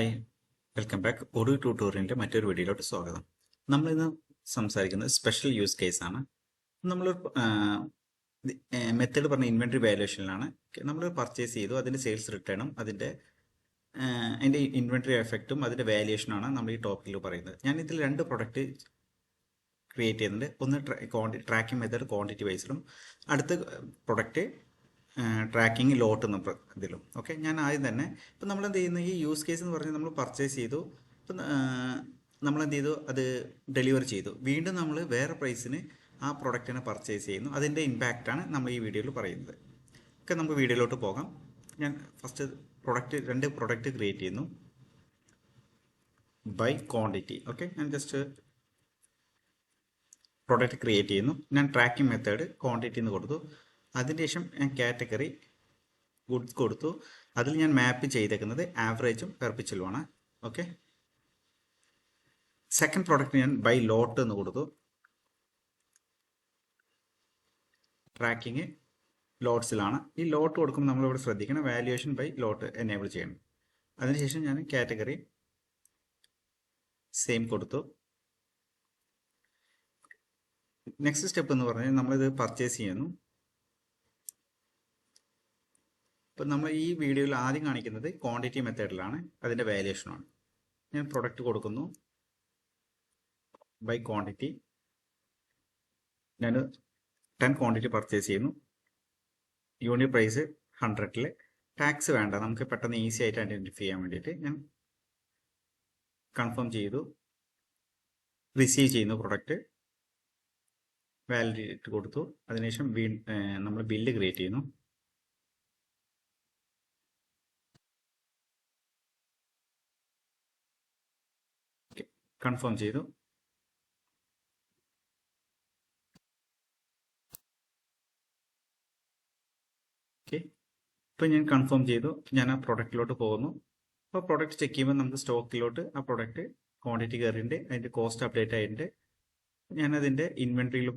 Hi, welcome back. ഒരു ട്യൂട്ടോറിയലിൻ്റെ മറ്റൊരു വീഡിയോയിലോട്ട് സ്വാഗതം. നമ്മളിന്ന് സംസാരിക്കുന്നത് സ്പെഷ്യൽ യൂസ് കേസാണ്. നമ്മളൊരു മെത്തേഡ് പറഞ്ഞ ഇൻവെൻട്രി വാല്യുവേഷനിലാണ്. നമ്മൾ പർച്ചേസ് ചെയ്തു, അതിൻ്റെ സെയിൽസ് റിട്ടേണും അതിൻ്റെ ഇൻവെൻട്രി എഫക്റ്റും അതിൻ്റെ വാല്യുവേഷനാണ് നമ്മൾ ഈ ടോപ്പിക്കിൽ പറയുന്നത്. ഞാൻ ഇതിൽ രണ്ട് പ്രൊഡക്റ്റ് ക്രിയേറ്റ് ചെയ്യുന്നുണ്ട്. ഒന്ന് ട്രാക്കിംഗ് മെത്തേഡ് ക്വാണ്ടിറ്റി വൈസിലും, അടുത്ത പ്രൊഡക്റ്റ് ട്രാക്കിംഗ് ലോട്ട് എന്ന ഇതിലും. ഓക്കെ, ഞാൻ ആദ്യം തന്നെ ഇപ്പം നമ്മൾ എന്ത് ചെയ്യുന്നു, ഈ യൂസ് കേസ് എന്ന് പറഞ്ഞാൽ നമ്മൾ പർച്ചേസ് ചെയ്തു, ഇപ്പം നമ്മൾ എന്ത് ചെയ്തു, അത് ഡെലിവർ ചെയ്തു, വീണ്ടും നമ്മൾ വേറെ പ്രൈസിന് ആ പ്രൊഡക്റ്റിനെ പർച്ചേസ് ചെയ്യുന്നു. അതിൻ്റെ ഇമ്പാക്റ്റാണ് നമ്മൾ ഈ വീഡിയോയിൽ പറയുന്നത്. ഓക്കെ, നമുക്ക് വീഡിയോയിലോട്ട് പോകാം. ഞാൻ ഫസ്റ്റ് രണ്ട് പ്രൊഡക്റ്റ് ക്രിയേറ്റ് ചെയ്യുന്നു ബൈ ക്വാണ്ടിറ്റി. ഓക്കെ, ഞാൻ ജസ്റ്റ് പ്രൊഡക്റ്റ് ക്രിയേറ്റ് ചെയ്യുന്നു. ഞാൻ ട്രാക്കിംഗ് മെത്തേഡ് ക്വാണ്ടിറ്റി എന്ന് കൊടുത്തു. അതിന് ശേഷം ഞാൻ കാറ്റഗറി ഗുഡ്സ് കൊടുത്തു. അതിൽ ഞാൻ മാപ്പ് ചെയ്തേക്കുന്നത് ആവറേജും പെർപ്പിച്വലുമാണ്. ഓക്കെ, സെക്കൻഡ് പ്രോഡക്റ്റ് ഞാൻ ബൈ ലോട്ട് എന്ന് കൊടുത്തു. ട്രാക്കിങ് ലോട്ട്സിലാണ്. ഈ ലോട്ട് കൊടുക്കുമ്പോൾ നമ്മളിവിടെ ശ്രദ്ധിക്കണം, വാല്യുവേഷൻ ബൈ ലോട്ട് എനേബിൾ ചെയ്യണം. അതിനുശേഷം ഞാൻ കാറ്റഗറി സെയിം കൊടുത്തു. നെക്സ്റ്റ് സ്റ്റെപ്പ് എന്ന് പറഞ്ഞാൽ നമ്മളിത് പർച്ചേസ് ചെയ്യുന്നു. ഇപ്പം നമ്മൾ ഈ വീഡിയോയിൽ ആദ്യം കാണിക്കുന്നത് ക്വാണ്ടിറ്റി മെത്തേഡിലാണ്, അതിൻ്റെ വാല്യുവേഷനാണ്. ഞാൻ പ്രൊഡക്റ്റ് കൊടുക്കുന്നു ബൈ ക്വാണ്ടിറ്റി. ഞാൻ 10 ക്വാണ്ടിറ്റി പർച്ചേസ് ചെയ്യുന്നു. Unit price 100. ടാക്സ് വേണ്ട, നമുക്ക് പെട്ടെന്ന് ഈസി ആയിട്ട് ഐഡൻറ്റിഫൈ ചെയ്യാൻ വേണ്ടിയിട്ട് ഞാൻ കൺഫേം ചെയ്തു. റിസീവ് ചെയ്യുന്നു പ്രൊഡക്റ്റ്, വാലിഡേറ്റ് കൊടുത്തു. അതിനുശേഷം നമ്മൾ ബില്ല് ക്രിയേറ്റ് ചെയ്യുന്നു. കൺഫേം ചെയ്തു. ഓക്കെ, ഇപ്പം ഞാൻ കൺഫേം ചെയ്തു. ഞാൻ ആ പ്രൊഡക്റ്റിലോട്ട് പോകുന്നു. അപ്പോൾ പ്രൊഡക്റ്റ് ചെക്ക് ചെയ്യുമ്പോൾ നമുക്ക് സ്റ്റോക്കിലോട്ട് ആ പ്രൊഡക്റ്റ് ക്വാണ്ടിറ്റി കയറിയിട്ടുണ്ട്, അതിൻ്റെ കോസ്റ്റ് അപ്ഡേറ്റ് ആയിട്ടുണ്ട്. ഞാനതിൻ്റെ ഇൻവെൻട്രിയിൽ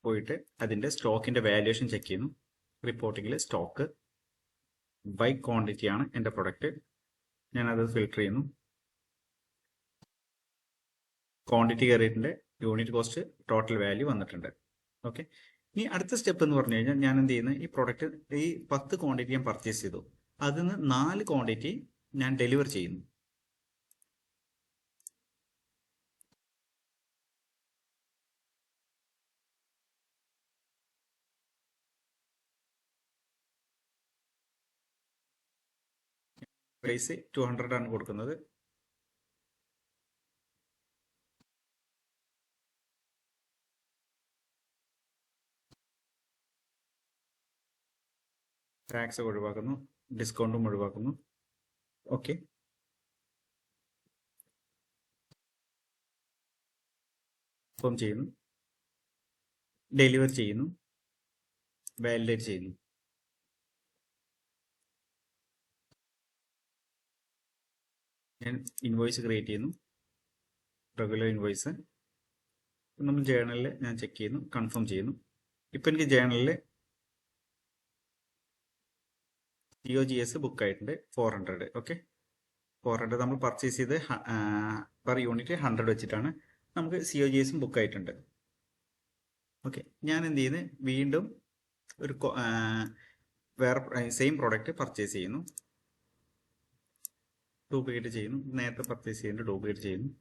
പോയിട്ട് അതിൻ്റെ സ്റ്റോക്കിൻ്റെ വാല്യുവേഷൻ ചെക്ക് ചെയ്യുന്നു. റിപ്പോർട്ടിങ്ങിൽ സ്റ്റോക്ക് ബൈ ക്വാണ്ടിറ്റി ആണ് എൻ്റെ പ്രൊഡക്റ്റ്. ഞാനത് ഫിൽട്ടർ ചെയ്യുന്നു. ക്വാണ്ടിറ്റി കയറിയിട്ടുണ്ട്, യൂണിറ്റ് കോസ്റ്റ്, ടോട്ടൽ വാല്യൂ വന്നിട്ടുണ്ട്. ഓക്കെ, ഇനി അടുത്ത സ്റ്റെപ്പ് എന്ന് പറഞ്ഞു കഴിഞ്ഞാൽ ഞാൻ എന്ത് ചെയ്യുന്നത്, ഈ പ്രൊഡക്റ്റ് ഈ 10 ക്വാണ്ടിറ്റി ഞാൻ പർച്ചേസ് ചെയ്തു, അതിൽ നിന്ന് 4 ക്വാണ്ടിറ്റി ഞാൻ ഡെലിവർ ചെയ്യുന്നു. പ്രൈസ് 200 ആണ് കൊടുക്കുന്നത്. ടാക്സ് ഒഴിവാക്കുന്നു, ഡിസ്കൗണ്ടും ഒഴിവാക്കുന്നു. ഓക്കെ, കൺഫേം ചെയ്യുന്നു, ഡെലിവർ ചെയ്യുന്നു, വാലിഡേറ്റ് ചെയ്യുന്നു. ഞാൻ ഇൻവോയ്സ് ക്രിയേറ്റ് ചെയ്യുന്നു, റെഗുലർ ഇൻവോയ്സ്. നമ്മൾ ജേർണലിൽ ഞാൻ ചെക്ക് ചെയ്യുന്നു, കൺഫേം ചെയ്യുന്നു. ഇപ്പം എനിക്ക് ജേർണലിൽ COGS ബുക്ക് ആയിട്ടുണ്ട് 400. ഓക്കെ, 400 നമ്മൾ പർച്ചേസ് ചെയ്ത് പെർ യൂണിറ്റ് 100 വെച്ചിട്ടാണ്. നമുക്ക് COGSും ബുക്ക് ആയിട്ടുണ്ട്. ഓക്കെ, ഞാൻ എന്ത് ചെയ്യുന്നത്, വീണ്ടും ഒരു വേറെ സെയിം പ്രോഡക്റ്റ് പർച്ചേസ് ചെയ്യുന്നു, ഡ്യൂപ്ലിക്കേറ്റ് ചെയ്യുന്നു. നേരത്തെ പർച്ചേസ് ചെയ്യുന്നത് ഡ്യൂപ്ലിക്കേറ്റ് ചെയ്യുന്നു.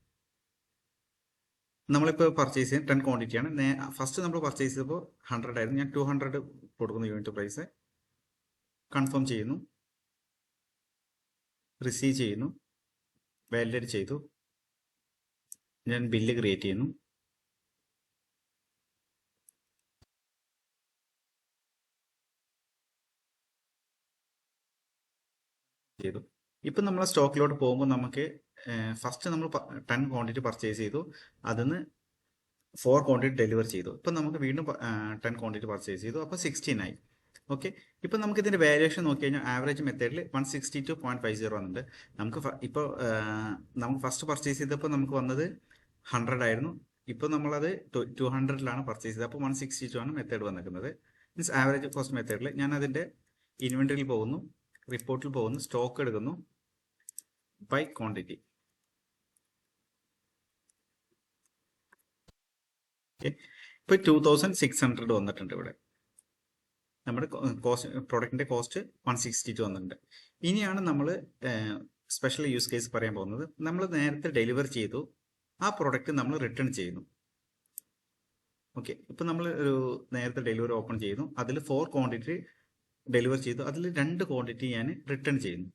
നമ്മളിപ്പോൾ പർച്ചേസ് ചെയ്യുന്നത് 10 ക്വാണ്ടിറ്റിയാണ്. ഫസ്റ്റ് നമ്മൾ പർച്ചേസ് ചെയ്തപ്പോൾ 100 ആയിരുന്നു. ഞാൻ 200 കൊടുക്കുന്നു യൂണിറ്റ് പ്രൈസ്. കൺഫേം ചെയ്യുന്നു, റിസീവ് ചെയ്യുന്നു, വാലിഡേറ്റ് ചെയ്തു. ഞാൻ ബില്ല് ക്രിയേറ്റ് ചെയ്യുന്നു. ചെയ്തു. ഇപ്പം നമ്മൾ സ്റ്റോക്കിലോട്ട് പോകുമ്പോൾ നമുക്ക് ഫസ്റ്റ് നമ്മൾ 10 ക്വാണ്ടിറ്റി പർച്ചേസ് ചെയ്തു, അതിന് 4 ക്വാണ്ടിറ്റി ഡെലിവർ ചെയ്തു. ഇപ്പം നമുക്ക് വീണ്ടും 10 ക്വാണ്ടിറ്റി പർച്ചേസ് ചെയ്തു, അപ്പോൾ 16 ആയി. ഓക്കെ, ഇപ്പം നമുക്ക് ഇതിൻ്റെ വാല്യുവേഷൻ നോക്കി കഴിഞ്ഞാൽ ആവറേജ് മെത്തേഡിൽ 162.50 വന്നിട്ടുണ്ട്. നമുക്ക് ഇപ്പോൾ നമുക്ക് ഫസ്റ്റ് പർച്ചേസ് ചെയ്തപ്പോൾ നമുക്ക് വന്നത് 100 ആയിരുന്നു. ഇപ്പോൾ നമ്മളത് 200ലാണ് പർച്ചേസ് ചെയ്തത്, അപ്പോൾ 162 ആണ് മെത്തേഡ് വന്നിരിക്കുന്നത്. മീൻസ് ആവറേജ് കോസ്റ്റ് മെത്തേഡിൽ ഞാൻ അതിൻ്റെ ഇൻവെൻട്രിയിൽ പോകുന്നു, റിപ്പോർട്ടിൽ പോകുന്നു, സ്റ്റോക്ക് എടുക്കുന്നു, ബൈ ക്വാണ്ടിറ്റി. ഇപ്പോൾ 2600 വന്നിട്ടുണ്ട് ഇവിടെ. നമ്മുടെ പ്രൊഡക്റ്റിൻ്റെ കോസ്റ്റ് 162 വന്നിട്ടുണ്ട്. ഇനിയാണ് നമ്മൾ സ്പെഷ്യൽ യൂസ് കേസ് പറയാൻ പോകുന്നത്. നമ്മൾ നേരത്തെ ഡെലിവർ ചെയ്തു, ആ പ്രൊഡക്റ്റ് നമ്മൾ റിട്ടേൺ ചെയ്യുന്നു. ഓക്കെ, ഇപ്പം നമ്മൾ ഒരു നേരത്തെ ഡെലിവറി ഓപ്പൺ ചെയ്യുന്നു, അതിൽ 4 ക്വാണ്ടിറ്റി ഡെലിവർ ചെയ്തു, അതിൽ 2 ക്വാണ്ടിറ്റി ഞാൻ റിട്ടേൺ ചെയ്യുന്നു.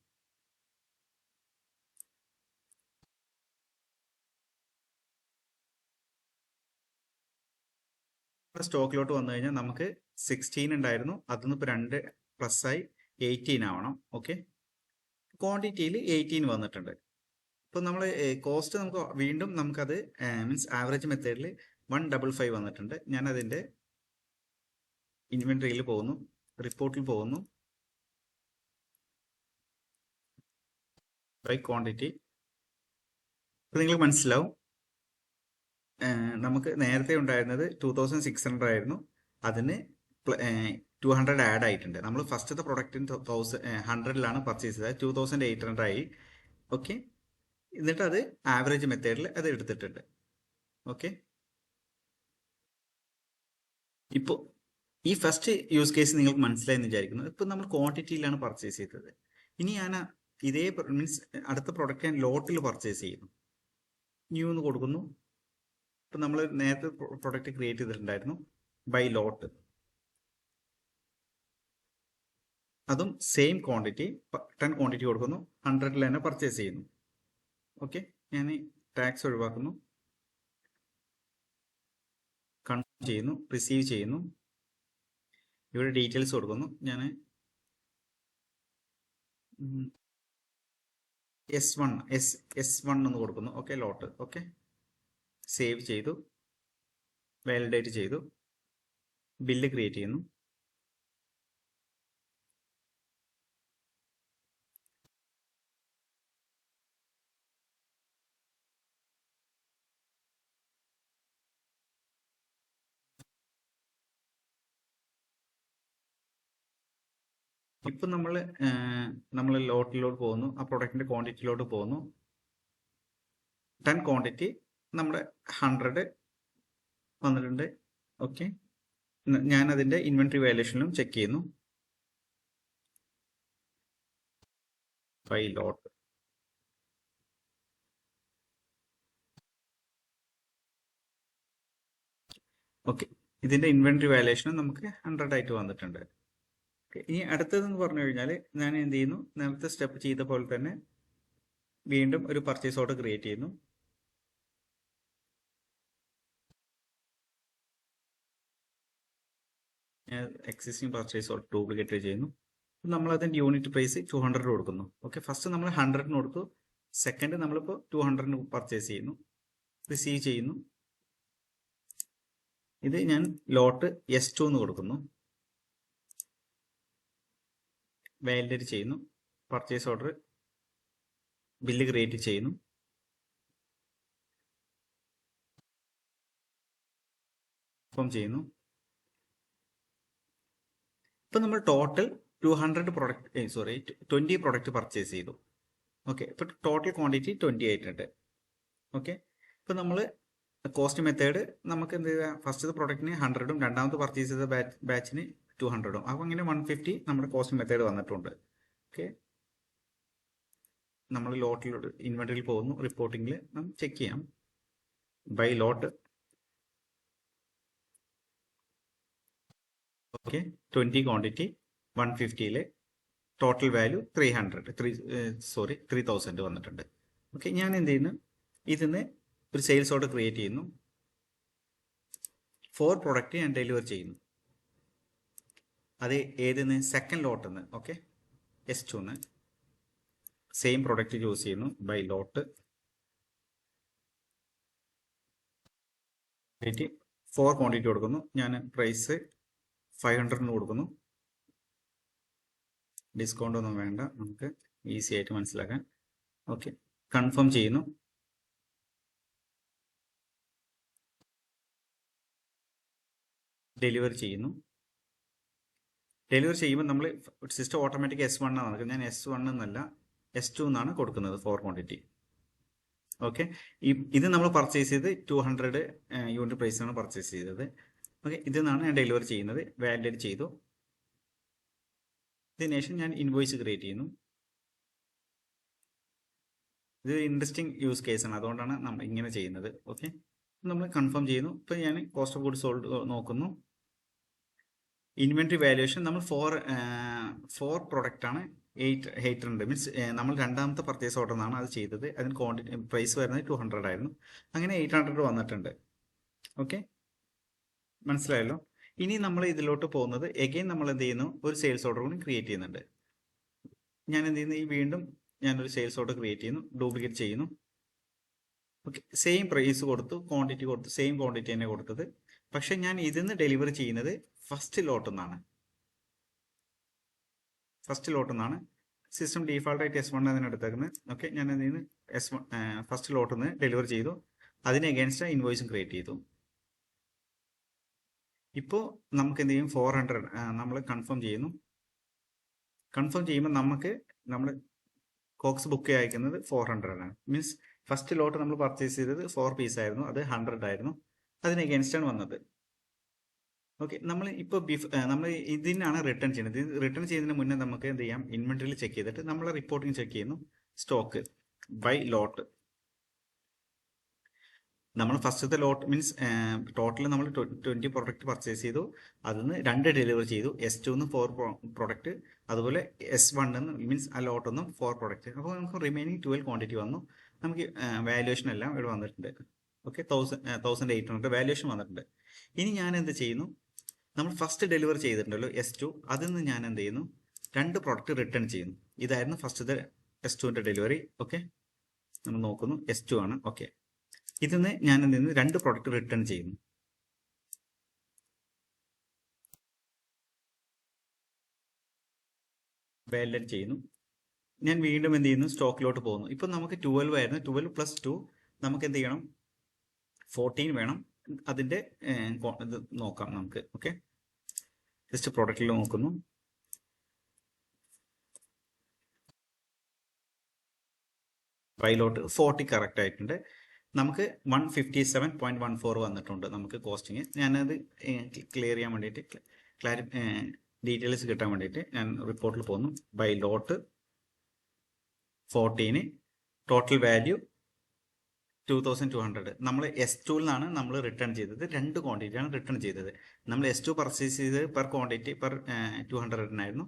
സ്റ്റോക്കിലോട്ട് വന്നു കഴിഞ്ഞാൽ നമുക്ക് 16 ഉണ്ടായിരുന്നു, അതിൽ ഇപ്പോൾ 2 പ്ലസ് ആയി 18 ആവണം. ഓക്കെ, ക്വാണ്ടിറ്റിയിൽ 18 വന്നിട്ടുണ്ട്. ഇപ്പോൾ നമ്മൾ കോസ്റ്റ് നമുക്ക് വീണ്ടും നമുക്കത് മീൻസ് ആവറേജ് മെത്തേഡിൽ 155 വന്നിട്ടുണ്ട്. ഞാൻ അതിൻ്റെ ഇൻവെൻട്രിയിൽ പോകുന്നു, റിപ്പോർട്ടിൽ പോകുന്നു, ബൈ ക്വാണ്ടിറ്റി. ഇപ്പോൾ നിങ്ങൾ മനസ്സിലാവും, നമുക്ക് നേരത്തെ ഉണ്ടായിരുന്നത് 2600 ആയിരുന്നു, അതിന് 200 ആഡ് ആയിട്ടുണ്ട്. നമ്മൾ ഫസ്റ്റത്തെ പ്രൊഡക്റ്റിന് 100ലാണ് പർച്ചേസ് ചെയ്തത്, 2800 ആയി. ഓക്കെ, എന്നിട്ട് അത് ആവറേജ് മെത്തേഡിൽ അത് എടുത്തിട്ടുണ്ട്. ഓക്കെ, ഇപ്പോൾ ഈ ഫസ്റ്റ് യൂസ് കേസ് നിങ്ങൾക്ക് മനസ്സിലായെന്ന് വിചാരിക്കുന്നു. ഇപ്പോൾ നമ്മൾ ക്വാണ്ടിറ്റിയിലാണ് പർച്ചേസ് ചെയ്തത്. ഇനി ഞാൻ ഇതേ മീൻസ് അടുത്ത പ്രൊഡക്റ്റ് ഞാൻ ലോട്ടിൽ പർച്ചേസ് ചെയ്യുന്നു, ന്യൂ എന്ന് കൊടുക്കുന്നു. ഇപ്പം നമ്മൾ നേരത്തെ പ്രൊഡക്റ്റ് ക്രിയേറ്റ് ചെയ്തിട്ടുണ്ടായിരുന്നു, ബൈ ലോട്ട്, അതും സെയിം ക്വാണ്ടിറ്റി 10 ക്വാണ്ടിറ്റി കൊടുക്കുന്നു, 100ൽ തന്നെ പർച്ചേസ് ചെയ്യുന്നു. ഓക്കെ, ഞാൻ ടാക്സ് ഒഴിവാക്കുന്നു, കൺഫേം ചെയ്യുന്നു, റിസീവ് ചെയ്യുന്നു, ഇവിടെ ഡീറ്റെയിൽസ് കൊടുക്കുന്നു. ഞാൻ S1 എന്ന് കൊടുക്കുന്നു. ഓക്കെ, ലോട്ട്. ഓക്കെ, സേവ് ചെയ്തു, വാലിഡേറ്റ് ചെയ്തു, ബില്ല് ക്രിയേറ്റ് ചെയ്യുന്നു. ഇപ്പം നമ്മൾ ലോട്ടിലോട്ട് പോകുന്നു, ആ പ്രൊഡക്റ്റിന്റെ ക്വാണ്ടിറ്റിയിലോട്ട് പോകുന്നു. 10 ക്വാണ്ടിറ്റി നമ്മുടെ 100 വന്നിട്ടുണ്ട്. ഓക്കെ, ഞാൻ അതിന്റെ ഇൻവെന്ററി വാല്യൂഷനിലും ചെക്ക് ചെയ്യുന്നു, ബൈ ലോട്ട്. ഓക്കെ, ഇതിന്റെ ഇൻവെന്ററി വാല്യൂഷനും നമുക്ക് 100 ആയിട്ട് വന്നിട്ടുണ്ട്. ഇനി അടുത്തതെന്ന് പറഞ്ഞു കഴിഞ്ഞാൽ ഞാൻ എന്ത് ചെയ്യുന്നു, നേരത്തെ സ്റ്റെപ്പ് ചെയ്ത പോലെ തന്നെ വീണ്ടും ഒരു പർച്ചേസ് ഓർഡർ ക്രിയേറ്റ് ചെയ്യുന്നു. എക്സിസ്റ്റിംഗ് പർച്ചേസ് ഓർഡർ ഡ്യൂപ്ലിക്കേറ്റ് ചെയ്യുന്നു. നമ്മൾ അതിൻ്റെ യൂണിറ്റ് പ്രൈസ് 200 കൊടുക്കുന്നു. ഓക്കെ, ഫസ്റ്റ് നമ്മൾ 100 കൊടുത്തു, സെക്കൻഡ് നമ്മളിപ്പോൾ 200 പർച്ചേസ് ചെയ്യുന്നു, റിസീവ് ചെയ്യുന്നു. ഇത് ഞാൻ ലോട്ട് S2 എന്ന് കൊടുക്കുന്നു, വാലിഡേറ്റ് ചെയ്യുന്നു, പർച്ചേസ് ഓർഡർ ബില്ല് ക്രിയേറ്റ് ചെയ്യുന്നു, കൺഫേം ചെയ്യുന്നു. ഇപ്പം നമ്മൾ ടോട്ടൽ 20 പ്രൊഡക്റ്റ് പർച്ചേസ് ചെയ്തു. ഓക്കെ, ഇപ്പം ടോട്ടൽ ക്വാണ്ടിറ്റി 20 ആയിട്ടുണ്ട്. ഓക്കെ, ഇപ്പം നമ്മൾ കോസ്റ്റ് മെത്തേഡ് നമുക്ക് എന്ത് ചെയ്യുക, ഫസ്റ്റത്തെ പ്രൊഡക്റ്റിന് 100ഉം രണ്ടാമത്തെ പർച്ചേസ് ചെയ്ത ബാച്ചിന് 200ഉം, അപ്പോൾ അങ്ങനെ 150 നമ്മുടെ കോസ്റ്റ് മെത്തേഡ് വന്നിട്ടുണ്ട്. ഓക്കെ, നമ്മൾ ലോട്ടിലോട്ട് ഇൻവെന്ററിയിൽ പോകുന്നു, റിപ്പോർട്ടിങ്ങിൽ നമുക്ക് ചെക്ക് ചെയ്യാം, ബൈ ലോട്ട്. ഓക്കെ, 20 ക്വാണ്ടിറ്റി 150യിൽ ടോട്ടൽ വാല്യൂ 3000 വന്നിട്ടുണ്ട്. ഓക്കെ, ഞാൻ എന്ത് ചെയ്യുന്നു, ഇതിന്ന് ഒരു സെയിൽസ് ഓർഡർ ക്രിയേറ്റ് ചെയ്യുന്നു, 4 പ്രൊഡക്റ്റ് ഞാൻ ഡെലിവർ ചെയ്യുന്നു. അത് ഏതിന്ന്, സെക്കൻഡ് ലോട്ടിന്ന്. Okay, S2 same product choose ചെയ്യുന്നു, ബൈ ലോട്ട്. 4 ക്വാണ്ടിറ്റി കൊടുക്കുന്നു, ഞാൻ പ്രൈസ് 500 കൊടുക്കുന്നു. ഡിസ്കൗണ്ട് ഒന്നും വേണ്ട, നമുക്ക് ഈസി ആയിട്ട് മനസ്സിലാക്കാൻ. ഓക്കെ, കൺഫേം ചെയ്യുന്നു, ഡെലിവർ ചെയ്യുന്നു. ഡെലിവർ ചെയ്യുമ്പോൾ നമ്മൾ സിസ്റ്റം ഓട്ടോമാറ്റിക് S1 ആണ് നടക്കുന്നത്. ഞാൻ S1 എന്നല്ല S2 എന്നാണ് കൊടുക്കുന്നത് ഫോർ ക്വാണ്ടിറ്റി. ഓക്കെ, ഇത് നമ്മൾ പർച്ചേസ് ചെയ്ത് 200 യൂണിറ്റ് പ്രൈസാണ് പർച്ചേസ് ചെയ്തത്. ഓക്കെ, ഇതിൽ നിന്നാണ് ഞാൻ ഡെലിവറി ചെയ്യുന്നത്. വാലിഡേറ്റ് ചെയ്തു. ഇതിനുശേഷം ഞാൻ ഇൻവോയ്സ് ക്രിയേറ്റ് ചെയ്യുന്നു. ഇത് ഇൻട്രസ്റ്റിംഗ് യൂസ് കേസാണ്, അതുകൊണ്ടാണ് നമ്മൾ ഇങ്ങനെ ചെയ്യുന്നത്. ഓക്കെ, നമ്മൾ കൺഫേം ചെയ്യുന്നു. ഇപ്പം ഞാൻ കോസ്റ്റ് ഓഫ് ഗുഡ്സ് സോൾഡ് നോക്കുന്നു. ഇൻവെന്ററി വാല്യുവേഷൻ നമ്മൾ ഫോർ പ്രൊഡക്റ്റാണ് 800 മീൻസ് നമ്മൾ രണ്ടാമത്തെ പർച്ചേസ് ഓർഡർ നിന്നാണ് അത് ചെയ്തത്. അതിന് ക്വാണ്ടിറ്റി പ്രൈസ് വരുന്നത് 200 ആയിരുന്നു. അങ്ങനെ 800 വന്നിട്ടുണ്ട്. ഓക്കെ, മനസ്സിലായല്ലോ. ഇനി നമ്മൾ ഇതിലോട്ട് പോകുന്നത് എഗെയിൻ നമ്മൾ എന്ത് ചെയ്യുന്നു, ഒരു സെയിൽസ് ഓർഡർ കൂടി ക്രിയേറ്റ് ചെയ്യുന്നുണ്ട്. ഞാൻ എന്ത് ചെയ്യുന്നു, വീണ്ടും ഞാനൊരു സെയിൽസ് ഓർഡർ ക്രിയേറ്റ് ചെയ്യുന്നു, ഡ്യൂപ്ലിക്കേറ്റ് ചെയ്യുന്നു. ഓക്കെ, സെയിം പ്രൈസ് കൊടുത്തു, ക്വാണ്ടിറ്റി കൊടുത്തു, സെയിം ക്വാണ്ടിറ്റി തന്നെ കൊടുത്തത്. പക്ഷെ ഞാൻ ഇതിൽ നിന്ന് ഡെലിവറി ചെയ്യുന്നത് ഫസ്റ്റ് ലോട്ട് എന്നാണ്. സിസ്റ്റം ഡീഫാൾട്ടായിട്ട് S1 അതിന് എടുത്തേക്കുന്നത്. ഓക്കെ, ഞാൻ അതിൽ നിന്ന് S1 ഫസ്റ്റ് ലോട്ടിൽ നിന്ന് ഡെലിവറി ചെയ്തു. അതിന് അഗേൻസ്റ്റ് ഇൻവോയ്സും ക്രിയേറ്റ് ചെയ്തു. ഇപ്പോൾ നമുക്ക് എന്ത് ചെയ്യും, 400 നമ്മൾ കൺഫേം ചെയ്യുന്നു. കൺഫേം ചെയ്യുമ്പോൾ നമുക്ക് നമ്മൾ കോക്സ് ബുക്ക് അയക്കുന്നത് 400 ആണ്. മീൻസ് ഫസ്റ്റ് ലോട്ട് നമ്മൾ പർച്ചേസ് ചെയ്തത് 4 പീസ് ആയിരുന്നു, അത് 100 ആയിരുന്നു. അതിന് അഗേൻസ്റ്റ് ആണ് വന്നത്. ഓക്കെ, നമ്മൾ ഇപ്പോൾ നമ്മൾ ഇതിനാണ് റിട്ടേൺ ചെയ്യുന്നത്. റിട്ടേൺ ചെയ്യുന്നതിന് മുന്നേ നമുക്ക് എന്ത് ചെയ്യാം, ഇൻവെന്ററിയിൽ ചെക്ക് ചെയ്തിട്ട് നമ്മൾ റിപ്പോർട്ടിംഗ് ചെക്ക് ചെയ്യുന്നു. സ്റ്റോക്ക് ബൈ ലോട്ട്. നമ്മൾ ഫസ്റ്റത്തെ ലോട്ട് മീൻസ് ടോട്ടൽ നമ്മൾ 20 പ്രൊഡക്റ്റ് പർച്ചേസ് ചെയ്തു. അതിൽ നിന്ന് 2 ഡെലിവറി ചെയ്തു. S2 നിന്ന് 4 പ്രൊഡക്റ്റ്, അതുപോലെ S1 നിന്ന് മീൻസ് ആ ലോട്ട് ഒന്നും 4 പ്രൊഡക്റ്റ്. അപ്പോൾ നമുക്ക് റിമൈനിങ് 12 ക്വാണ്ടിറ്റി വന്നു. നമുക്ക് വാല്യുവേഷൻ എല്ലാം ഇവിടെ വന്നിട്ടുണ്ട്. ഓക്കെ, 1800 വാല്യുവേഷൻ വന്നിട്ടുണ്ട്. ഇനി ഞാൻ എന്ത് ചെയ്യുന്നു, നമ്മൾ ഫസ്റ്റ് ഡെലിവറി ചെയ്തിട്ടുണ്ടല്ലോ S2, അതിൽ നിന്ന് ഞാൻ എന്ത് ചെയ്യുന്നു, 2 പ്രൊഡക്റ്റ് റിട്ടേൺ ചെയ്യുന്നു. ഇതായിരുന്നു ഫസ്റ്റത്തെ S2ന്റെ ഡെലിവറി. ഓക്കെ, നമ്മൾ നോക്കുന്നു S2 ആണ്. ഓക്കെ, ഇതിൽ നിന്ന് ഞാൻ എന്ത് ചെയ്യുന്നു, 2 പ്രൊഡക്റ്റ് റിട്ടേൺ ചെയ്യുന്നു. വാലിഡേറ്റ് ചെയ്യുന്നു. ഞാൻ വീണ്ടും എന്ത് ചെയ്യുന്നു, സ്റ്റോക്കിലോട്ട് പോകുന്നു. ഇപ്പം നമുക്ക് 12 ആയിരുന്നു. 12 + 2 നമുക്ക് എന്ത് ചെയ്യണം, 14 വേണം. അതിൻ്റെ ഇത് നോക്കാം നമുക്ക്. ഓക്കെ, ജസ്റ്റ് പ്രൊഡക്റ്റിൽ നോക്കുന്നു. ബൈലോട്ട് 40 കറക്റ്റ് ആയിട്ടുണ്ട്. നമുക്ക് 157.14 വന്നിട്ടുണ്ട് നമുക്ക് കോസ്റ്റിങ്. ഞാനത് ക്ലിയർ ചെയ്യാൻ വേണ്ടിയിട്ട് ഡീറ്റെയിൽസ് കിട്ടാൻ വേണ്ടിയിട്ട് ഞാൻ റിപ്പോർട്ടിൽ പോകുന്നു. Buy lot 14, total value 2200. നമ്മൾ S2 നിന്നാണ് നമ്മൾ റിട്ടേൺ ചെയ്തത്. 2 ക്വാണ്ടിറ്റിയാണ് റിട്ടേൺ ചെയ്തത്. നമ്മൾ S2 പർച്ചേസ് ചെയ്തത് പെർ ക്വാണ്ടിറ്റി പെർ 200 ആയിരുന്നു.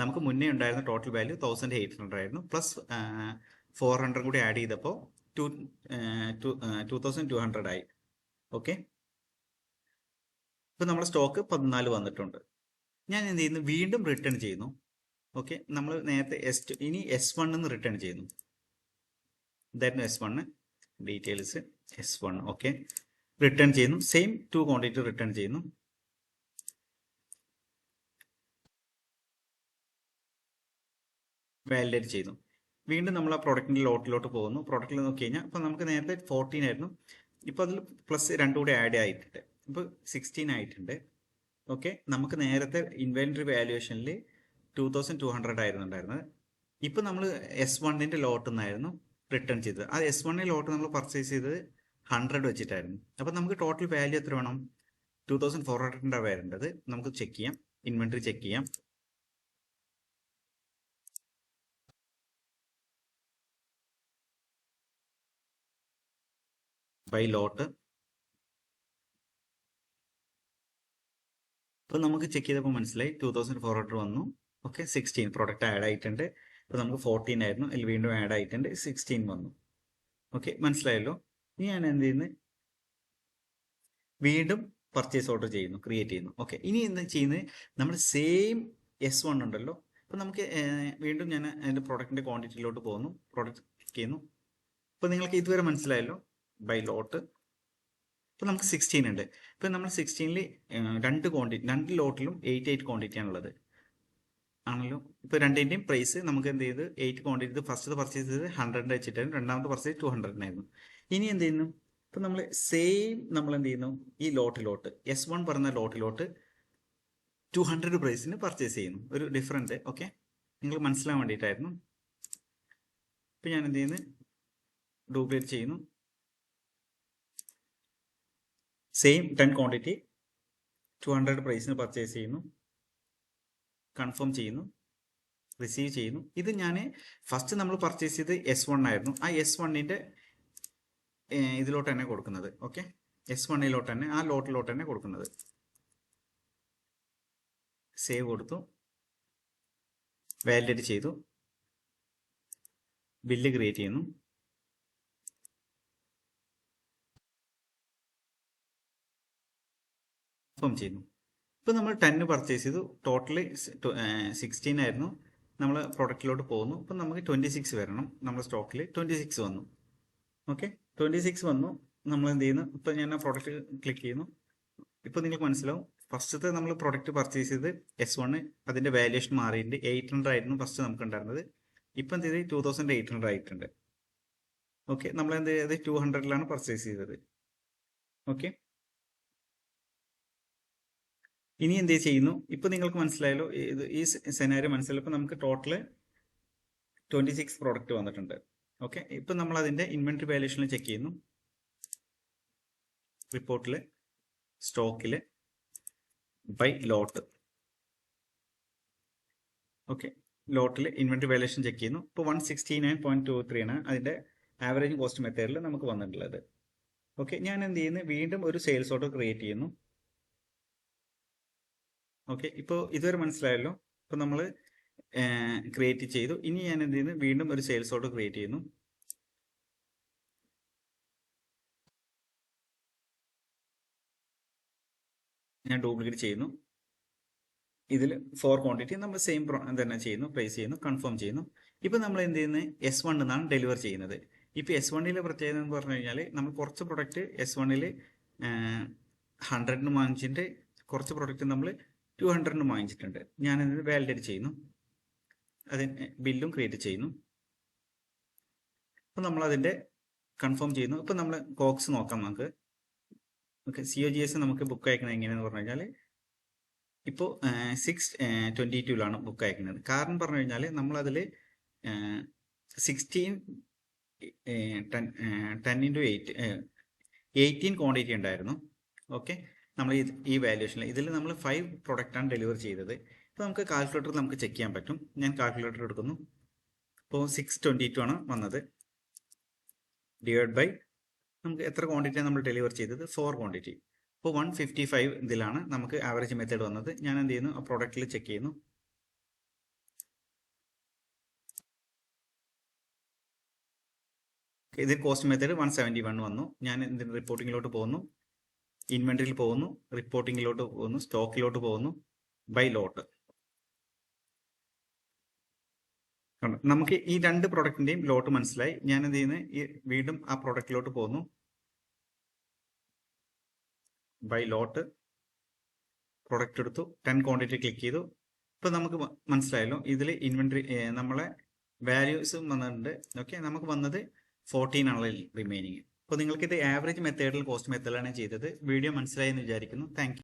നമുക്ക് മുന്നേ ഉണ്ടായിരുന്ന ടോട്ടൽ വാല്യൂ 1800 ആയിരുന്നു. പ്ലസ് 400 കൂടി ആഡ് ചെയ്തപ്പോൾ 2200 ആയി. ഓക്കെ, ഇപ്പം നമ്മുടെ സ്റ്റോക്ക് 14 വന്നിട്ടുണ്ട്. ഞാൻ എന്ത് ചെയ്യുന്നു, വീണ്ടും റിട്ടേൺ ചെയ്യുന്നു. ഓക്കെ, നമ്മൾ നേരത്തെ S2 ഇനി S1 നിന്ന് റിട്ടേൺ ചെയ്യുന്നു. ഇതായിരുന്നു S1 details. S1 okay, return ചെയ്യുന്നു. സെയിം 2 ക്വാണ്ടിറ്റി റിട്ടേൺ ചെയ്യുന്നു. വാലിഡേറ്റ് ചെയ്യുന്നു. വീണ്ടും നമ്മൾ ആ പ്രൊഡക്റ്റിൻ്റെ ലോട്ടിലോട്ട് പോകുന്നു. പ്രൊഡക്റ്റിൽ നോക്കി കഴിഞ്ഞാൽ ഇപ്പോൾ നമുക്ക് നേരത്തെ 14 ആയിരുന്നു. ഇപ്പോൾ അതിൽ പ്ലസ് 2 കൂടി ആഡ് ആയിട്ടുണ്ട്. ഇപ്പോൾ 16 ആയിട്ടുണ്ട്. ഓക്കെ, നമുക്ക് നേരത്തെ ഇൻവെന്ററി വാല്യുവേഷനിൽ 2200 ആയിരുന്നു ഉണ്ടായിരുന്നത്. ഇപ്പോൾ നമ്മൾ S1ന്റെ ലോട്ടിൽ നിന്നായിരുന്നു റിട്ടേൺ ചെയ്തത്. ആ S1 ലോട്ട് നമ്മൾ പർച്ചേസ് ചെയ്തത് 100 വെച്ചിട്ടായിരുന്നു. അപ്പോൾ നമുക്ക് ടോട്ടൽ വാല്യൂ എത്ര വേണം, 2400 വരേണ്ടത്. നമുക്ക് ചെക്ക് ചെയ്യാം, ഇൻവെന്ററി ചെക്ക് ചെയ്യാം. ബൈ ലോട്ട്. ഇപ്പോൾ നമുക്ക് ചെക്ക് ചെയ്തപ്പോൾ മനസ്സിലായി 2400 വന്നു. ഓക്കെ, 16 പ്രൊഡക്റ്റ് ആഡ് ആയിട്ടുണ്ട്. ഇപ്പോൾ നമുക്ക് 14 ആയിരുന്നു, അതിൽ വീണ്ടും ആഡ് ആയിട്ടുണ്ട്, 16 വന്നു. ഓക്കെ, മനസ്സിലായല്ലോ. ഇനി ഞാൻ എന്ത് ചെയ്യുന്നു, വീണ്ടും പർച്ചേസ് ഓർഡർ ചെയ്യുന്നു, ക്രിയേറ്റ് ചെയ്യുന്നു. ഓക്കെ, ഇനി എന്താ ചെയ്യുന്നത്, നമ്മൾ സെയിം S1 ഉണ്ടല്ലോ. അപ്പോൾ നമുക്ക് വീണ്ടും ഞാൻ അതിൻ്റെ പ്രൊഡക്റ്റിൻ്റെ ക്വാണ്ടിറ്റിയിലോട്ട് പോകുന്നു, പ്രൊഡക്റ്റ് ചെയ്യുന്നു. ഇപ്പോൾ നിങ്ങൾക്ക് ഇതുവരെ മനസ്സിലായല്ലോ. ബൈ ലോട്ട്. ഇപ്പോൾ നമുക്ക് 16 ഉണ്ട്. ഇപ്പോൾ നമ്മൾ 16ൽ 2 ലോട്ടിലും 8 ക്വാണ്ടിറ്റിയാണുള്ളത് ആണല്ലോ. ഇപ്പോൾ രണ്ടിൻ്റെയും പ്രൈസ് നമുക്ക് എന്ത് ചെയ്ത് 8 ക്വാണ്ടിറ്റി, ഫസ്റ്റ് പർച്ചേസ് ചെയ്ത് 100 വെച്ചിട്ടായിരുന്നു, രണ്ടാമത്തെ പർച്ചേസ് 200 ആയിരുന്നു. ഇനി എന്ത് ചെയ്യുന്നു, ഇപ്പോൾ നമ്മൾ സെയിം നമ്മൾ എന്ത് ചെയ്യുന്നു, ഈ ലോട്ടിലോട്ട് S1 പറഞ്ഞ ലോട്ടിലോട്ട് 200 പ്രൈസിന് പർച്ചേസ് ചെയ്യുന്നു. ഒരു ഡിഫറൻറ്റ്. ഓക്കെ, നിങ്ങൾ മനസ്സിലാൻ വേണ്ടിയിട്ടായിരുന്നു. ഇപ്പോൾ ഞാൻ എന്ത് ചെയ്യുന്നു, ഡ്യൂപ്ലിക്കേറ്റ് ചെയ്യുന്നു. സെയിം 10 ക്വാണ്ടിറ്റി 200 പ്രൈസിന് പർച്ചേസ് ചെയ്യുന്നു, കൺഫേം ചെയ്യുന്നു, റിസീവ് ചെയ്യുന്നു. ഇത് ഞാൻ ഫസ്റ്റ് നമ്മൾ പർച്ചേസ് ചെയ്ത് S1 ആയിരുന്നു. ആ S1ൻ്റെ ഇതിലോട്ട് തന്നെ കൊടുക്കുന്നത്. ഓക്കെ, S1 തന്നെ, ആ ലോട്ടിലോട്ട് തന്നെ കൊടുക്കുന്നത്. സേവ് കൊടുത്തു, വാലിഡേറ്റ് ചെയ്തു, ബില്ല് ക്രിയേറ്റ് ചെയ്യുന്നു. കൺഫേം ചെയ്യുന്നു. ഇപ്പോൾ നമ്മൾ 10 പർച്ചേസ് ചെയ്തു, ടോട്ടലി 16 ആയിരുന്നു. നമ്മൾ പ്രൊഡക്റ്റിലോട്ട് പോകുന്നു. ഇപ്പം നമുക്ക് 26 വരണം. നമ്മുടെ സ്റ്റോക്കിൽ 26 വന്നു. ഓക്കെ, 26 വന്നു. നമ്മൾ എന്ത് ചെയ്യുന്നു, ഇപ്പം ഞാൻ ആ പ്രൊഡക്റ്റ് ക്ലിക്ക് ചെയ്യുന്നു. ഇപ്പോൾ നിങ്ങൾക്ക് മനസ്സിലാവും, ഫസ്റ്റത്തെ നമ്മൾ പ്രൊഡക്റ്റ് പർച്ചേസ് ചെയ്ത് S1 അതിൻ്റെ വാല്യുവേഷൻ മാറിയിട്ടുണ്ട്. 800 ആയിരുന്നു ഫസ്റ്റ് നമുക്ക് ഉണ്ടായിരുന്നത്. ഇപ്പം എന്ത് ചെയ്ത് 2800 ആയിട്ടുണ്ട്. ഓക്കെ, നമ്മൾ എന്ത് ചെയ്തത് 200ലാണ് പർച്ചേസ് ചെയ്തത്. ഓക്കെ, ഇനി എന്ത് ചെയ്യുന്നു, ഇപ്പം നിങ്ങൾക്ക് മനസ്സിലായല്ലോ, ഈ സെനാരിയോ മനസ്സിലായപ്പോൾ നമുക്ക് ടോട്ടൽ 26 പ്രോഡക്റ്റ് വന്നിട്ടുണ്ട്. ഓക്കെ, ഇപ്പം നമ്മൾ അതിൻ്റെ ഇൻവെന്ററി വാല്യൂഷനിൽ ചെക്ക് ചെയ്യുന്നു. റിപ്പോർട്ടിൽ സ്റ്റോക്കിൽ ബൈ ലോട്ട്. ഓക്കെ, ലോട്ടിൽ ഇൻവെന്ററി വാല്യൂഷൻ ചെക്ക് ചെയ്യുന്നു. ഇപ്പോൾ 169.23 ആണ് അതിൻ്റെ ആവറേജ് കോസ്റ്റ് മെത്തേഡിൽ നമുക്ക് വന്നിട്ടുള്ളത്. ഓക്കെ, ഞാൻ എന്ത് ചെയ്യുന്നു, വീണ്ടും ഒരു സെയിൽസ് ഓർഡർ ക്രിയേറ്റ് ചെയ്യുന്നു. ഓക്കെ, ഇപ്പോൾ ഇതുവരെ മനസ്സിലായല്ലോ. ഇപ്പോൾ നമ്മൾ ക്രിയേറ്റ് ചെയ്തു. ഇനി ഞാൻ എന്ത് ചെയ്യുന്നു, വീണ്ടും ഒരു സെയിൽസ് ഓർഡർ ക്രിയേറ്റ് ചെയ്യുന്നു. ഞാൻ ഡ്യൂപ്ലിക്കേറ്റ് ചെയ്യുന്നു. ഇതിൽ 4 ക്വാണ്ടിറ്റി നമ്മൾ സെയിം തന്നെ ചെയ്യുന്നു, പ്ലേസ് ചെയ്യുന്നു, കൺഫേം ചെയ്യുന്നു. ഇപ്പോൾ നമ്മൾ എന്ത് ചെയ്യുന്നത്, S1 എന്നാണ് ഡെലിവർ ചെയ്യുന്നത്. ഇപ്പോൾ S1ലെ പ്രത്യേകത എന്ന് പറഞ്ഞു കഴിഞ്ഞാൽ, നമ്മൾ കുറച്ച് പ്രൊഡക്റ്റ് S1ൽ 100ന് വാങ്ങിച്ചിട്ട് കുറച്ച് പ്രൊഡക്റ്റ് നമ്മൾ 200ന് വാങ്ങിച്ചിട്ടുണ്ട്. ഞാനത് വാലിഡേറ്റ് ചെയ്യുന്നു, അതിന് ബില്ലും ക്രിയേറ്റ് ചെയ്യുന്നു. അപ്പോൾ നമ്മൾ അതിൻ്റെ കൺഫേം ചെയ്യുന്നു. ഇപ്പോൾ നമ്മൾ കോക്സ് നോക്കാം നമുക്ക്. ഓക്കെ, COGS നമുക്ക് ബുക്ക് അയക്കുന്നത് എങ്ങനെയാണെന്ന് പറഞ്ഞു കഴിഞ്ഞാൽ, ഇപ്പോൾ 6/22 ബുക്ക് അയക്കുന്നത്. കാരണം പറഞ്ഞു കഴിഞ്ഞാൽ നമ്മളതിൽ 10 × 8 18 ക്വാണ്ടിറ്റി ഉണ്ടായിരുന്നു. ഓക്കെ, നമ്മൾ ഈ വാല്യൂഷനിൽ ഇതിൽ നമ്മൾ 5 പ്രൊഡക്റ്റാണ് ഡെലിവർ ചെയ്തത്. ഇപ്പോൾ നമുക്ക് കാൽക്കുലേറ്ററിൽ നമുക്ക് ചെക്ക് ചെയ്യാൻ പറ്റും. ഞാൻ കാൽക്കുലേറ്റർ എടുക്കുന്നു. ഇപ്പോൾ 6/22 ആണ് വന്നത്. ഡിവൈഡ് ബൈ നമുക്ക് എത്ര ക്വാണ്ടിറ്റിയാണ് നമ്മൾ ഡെലിവർ ചെയ്തത്, 4 ക്വാണ്ടിറ്റി. ഇപ്പോൾ 155 ഇതിലാണ് നമുക്ക് ആവറേജ് മെത്തേഡ് വന്നത്. ഞാൻ എന്ത് ചെയ്യുന്നു, ആ പ്രോഡക്റ്റിൽ ചെക്ക് ചെയ്യുന്നു. ഇതിൽ കോസ്റ്റ് മെത്തേഡ് 171 വന്നു. ഞാൻ ഇതിൻ്റെ റിപ്പോർട്ടിങ്ങിലോട്ട് പോകുന്നു, ഇൻവെന്ററിയിൽ പോകുന്നു, റിപ്പോർട്ടിങ്ങിലോട്ട് പോകുന്നു, സ്റ്റോക്കിലോട്ട് പോകുന്നു, ബൈ ലോട്ട്. നമുക്ക് ഈ 2 പ്രൊഡക്റ്റിൻ്റെയും ലോട്ട് മനസ്സിലായി. ഞാൻ എന്ത് ചെയ്യുന്നു, വീണ്ടും ആ പ്രൊഡക്റ്റിലോട്ട് പോകുന്നു, ബൈ ലോട്ട്, പ്രൊഡക്റ്റ് എടുത്തു, 10 ക്വാണ്ടിറ്റി ക്ലിക്ക് ചെയ്തു. ഇപ്പോൾ നമുക്ക് മനസ്സിലായല്ലോ, ഇതിൽ ഇൻവെന്ററി നമ്മളെ വാല്യൂസ് വന്നിട്ടുണ്ട്. ഓക്കെ, നമുക്ക് വന്നത് 14 ആണ് റിമൈനിങ്. അപ്പോൾ നിങ്ങൾക്ക് ഇത് ആവറേജ് മെത്തേഡിൽ കോസ്റ്റ് മെത്തേഡിലാണ് ചെയ്തത്. വീഡിയോ മനസ്സിലായെന്ന് വിചാരിക്കുന്നു. Thank you.